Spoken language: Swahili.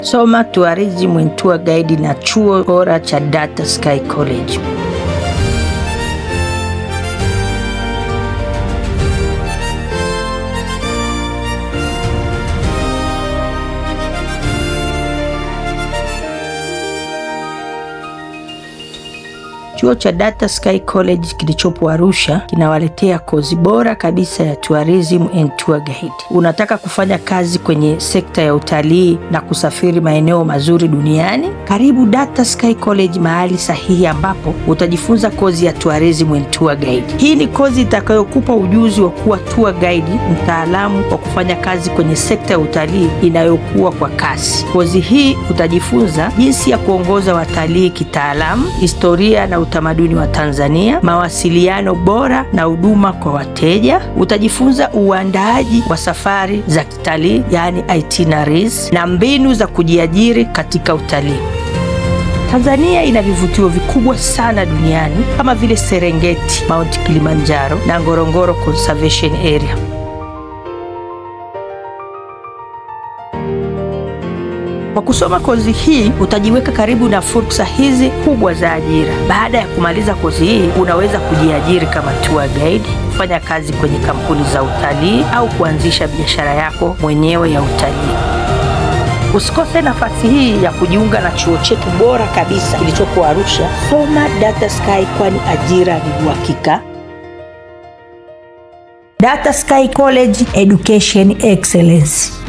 Soma Tourism and Tour Guide na chuo bora cha Data Sky College. Chuo cha Data Sky College kilichopo Arusha kinawaletea kozi bora kabisa ya Tourism and Tour Guide. Unataka kufanya kazi kwenye sekta ya utalii na kusafiri maeneo mazuri duniani? Karibu Data Sky College, mahali sahihi ambapo utajifunza kozi ya Tourism and Tour Guide. Hii ni kozi itakayokupa ujuzi wa kuwa tour guide, mtaalamu wa kufanya kazi kwenye sekta ya utalii inayokuwa kwa kasi. Kozi hii utajifunza jinsi ya kuongoza watalii kitaalamu, historia na utamaduni wa Tanzania, mawasiliano bora na huduma kwa wateja. Utajifunza uandaaji wa safari za kitalii, yani itineraries, na mbinu za kujiajiri katika utalii. Tanzania ina vivutio vikubwa sana duniani kama vile Serengeti, Mount Kilimanjaro na Ngorongoro Conservation Area. Kwa kusoma kozi hii utajiweka karibu na fursa hizi kubwa za ajira. Baada ya kumaliza kozi hii, unaweza kujiajiri kama tour guide, kufanya kazi kwenye kampuni za utalii au kuanzisha biashara yako mwenyewe ya utalii. Usikose nafasi hii ya kujiunga na chuo chetu bora kabisa kilichopo Arusha. Soma Data Sky, kwani ajira ni uhakika. Data Sky College, Education Excellence.